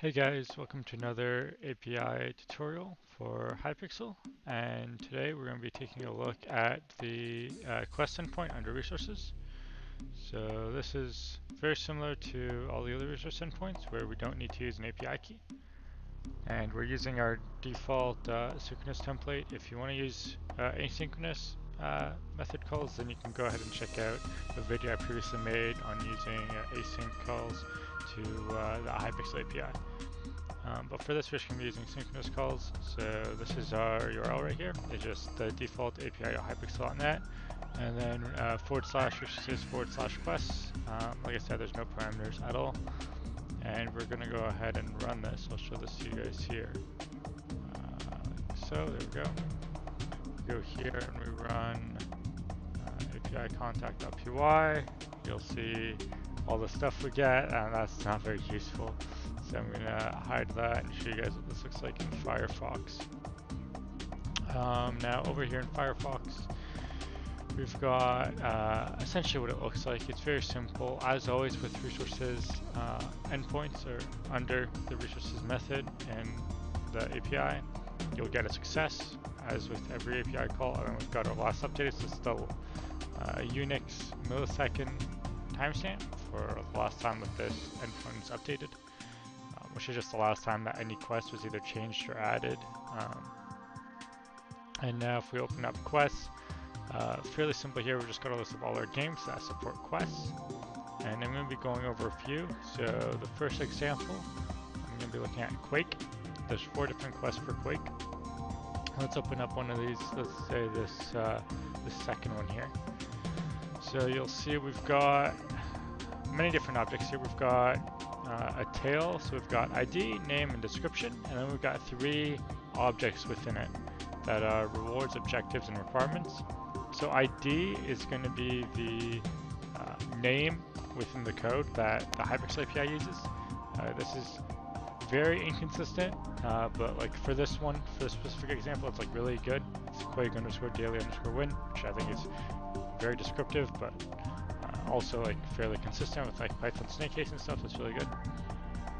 Hey guys, welcome to another API tutorial for Hypixel, and today we're going to be taking a look at the quest endpoint under resources. So this is very similar to all the other resource endpoints where we don't need to use an API key, and we're using our default synchronous template. If you want to use asynchronous method calls, then you can go ahead and check out the video I previously made on using async calls to the Hypixel API. But for this, we're just going to be using synchronous calls. So this is our URL right here. It's just the default api.hypixel.net, and then /resources/quests. Like I said, there's no parameters at all. And we're going to go ahead and run this. I'll show this to you guys here. So there we go. We go here and we run API contact.py. You'll see all the stuff we get, and that's not very useful. So I'm going to hide that and show you guys what this looks like in Firefox. Now over here in Firefox, we've got essentially what it looks like. It's very simple. As always with resources, endpoints are under the resources method and the API. You'll get a success, as with every API call. And we've got our last update. So it's the Unix millisecond timestamp for the last time that this endpoint is updated, which is just the last time that any quest was either changed or added. And now if we open up quests, fairly simple here. We've just got a list of all our games that support quests, and I'm going to be going over a few. So the first example, I'm going to be looking at Quake. There's 4 different quests for Quake. Let's open up one of these. Let's say this second one here. So you'll see we've got many different objects here. We've got a tail, so we've got ID, name, and description, and then we've got 3 objects within it that are rewards, objectives, and requirements. So ID is going to be the name within the code that the Hypixel API uses. This is very inconsistent, but like for this one, for this specific example, it's like really good. It's Quake_daily_win, which I think is very descriptive, but also like fairly consistent with like Python snake case and stuff. That's really good.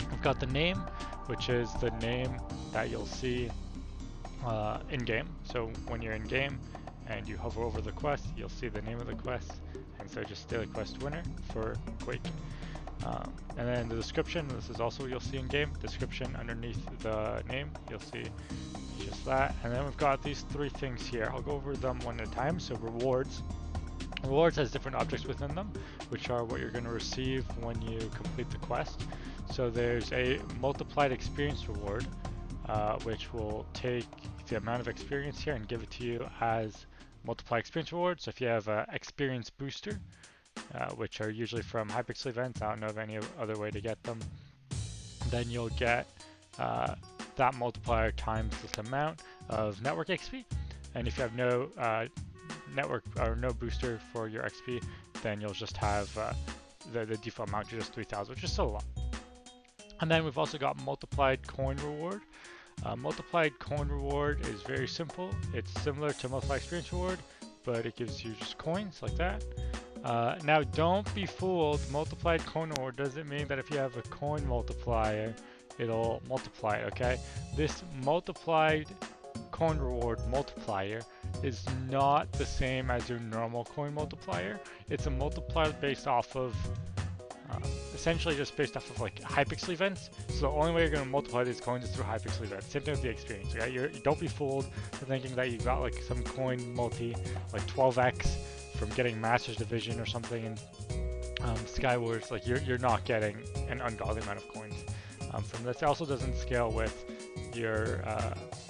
We've got the name, which is the name that you'll see in game. So when you're in game and you hover over the quest, you'll see the name of the quest, and so just daily quest winner for Quake. And then the description, this is also what you'll see in game. Description underneath the name, you'll see just that. And then we've got these 3 things here. I'll go over them one at a time. So rewards. Rewards has different objects within them, which are what you're going to receive when you complete the quest. So there's a multiplied experience reward, which will take the amount of experience here and give it to you as multiplied experience reward. So if you have an experience booster, which are usually from Hypixel events, I don't know of any other way to get them, then you'll get that multiplier times this amount of network XP. And if you have no network or no booster for your XP, then you'll just have the default amount to just 3,000, which is still a lot. And then we've also got multiplied coin reward. Multiplied coin reward is very simple. It's similar to multiplied experience reward, but it gives you just coins like that. Now don't be fooled, multiplied coin reward doesn't mean that if you have a coin multiplier, it'll multiply it, okay? This multiplied coin reward multiplier is not the same as your normal coin multiplier. It's a multiplier based off of essentially just based off of like Hypixel events. So the only way you're going to multiply these coins is through Hypixel events. Same thing with the experience. Okay? You don't be fooled to thinking that you got like some coin multi like 12x from getting Masters Division or something in Skywars. Like you're not getting an ungodly amount of coins from this. It also doesn't scale with your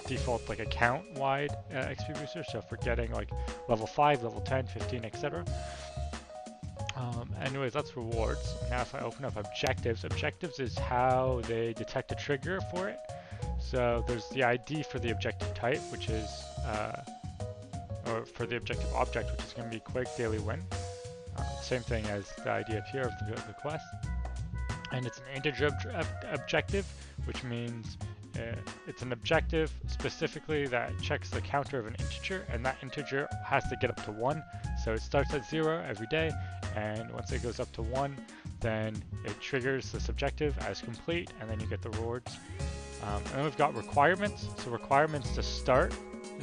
default like account wide XP booster. So if we're getting like level 5, level 10, 15, etc. Anyways, that's rewards. Now if I open up objectives, objectives is how they detect a trigger for it. So there's the ID for the objective type, which is, or for the objective object, which is going to be Quake Daily Win. Same thing as the ID up here of the quest. And it's an integer objective, which means it's an objective specifically that checks the counter of an integer, and that integer has to get up to 1. So it starts at 0 every day, and once it goes up to 1, then it triggers this objective as complete, and then you get the rewards. And then we've got requirements. So requirements to start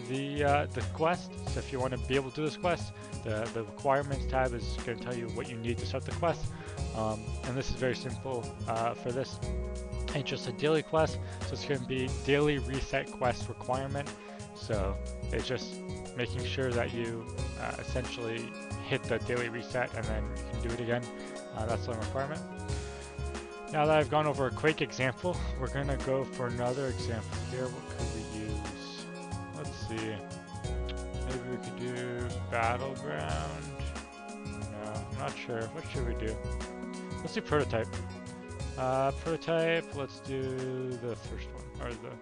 the quest. So if you want to be able to do this quest, the requirements tab is going to tell you what you need to start the quest. And this is very simple for this. It's just a daily quest, so it's going to be daily reset quest requirement. So it's just making sure that you essentially hit the daily reset and then you can do it again. That's the requirement. Now that I've gone over a Quake example, we're going to go for another example here. What could we use? Let's see. Maybe we could do Battleground. No, I'm not sure. What should we do? Let's do Prototype. Prototype, let's do the first one, or the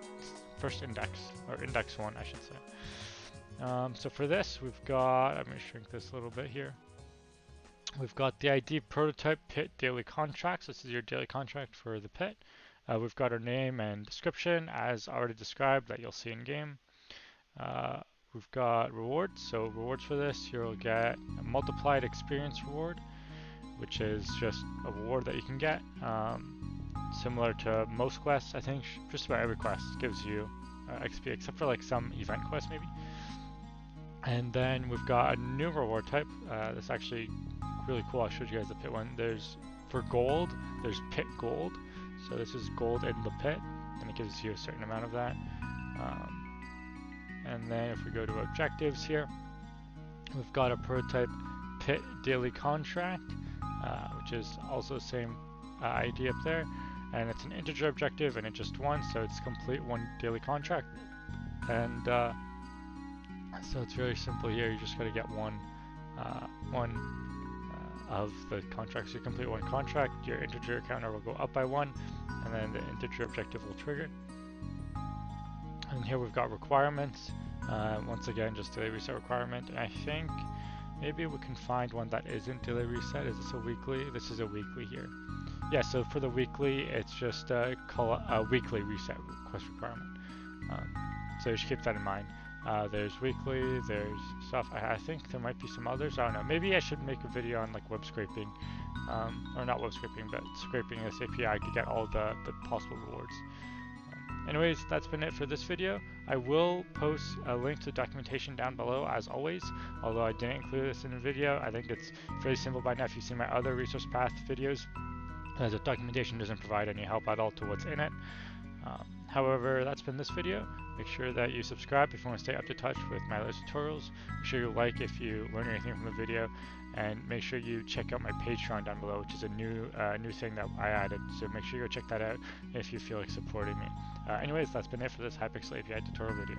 first index, or index 1, I should say. So for this, we've got, I'm going to shrink this a little bit here. We've got the ID prototype pit daily contracts. This is your daily contract for the pit. We've got our name and description as already described that you'll see in game. We've got rewards. So rewards for this, you'll get a multiplied experience reward, which is just a reward that you can get. Similar to most quests, I think just about every quest gives you XP, except for like some event quests maybe. And then we've got a new reward type. That's actually really cool. I'll show you guys the pit one. There's, for gold, there's pit gold. So this is gold in the pit, and it gives you a certain amount of that. And then if we go to objectives here, we've got a prototype pit daily contract, which is also the same ID up there. And it's an integer objective, and it's just one, so it's complete one daily contract. And so it's really simple here. You just got to get one of the contracts. So you complete one contract, your integer counter will go up by 1, and then the integer objective will trigger. And here we've got requirements. Once again, just daily reset requirement. And I think maybe we can find one that isn't daily reset. Is this a weekly? This is a weekly here. Yeah, so for the weekly, it's just a weekly reset quest requirement. So you should keep that in mind. There's weekly, there's stuff. I think there might be some others. I don't know. Maybe I should make a video on like web scraping, or not web scraping, but scraping this API to get all the possible rewards. Anyways, that's been it for this video. I will post a link to the documentation down below as always, although I didn't include this in the video. I think it's fairly simple by now if you've seen my other resource path videos, as the documentation doesn't provide any help at all to what's in it. However, that's been this video. Make sure that you subscribe if you want to stay up to touch with my latest tutorials. Make sure you like if you learn anything from the video, and make sure you check out my Patreon down below, which is a new thing that I added. So make sure you go check that out if you feel like supporting me. Anyways, that's been it for this Hypixel API tutorial video.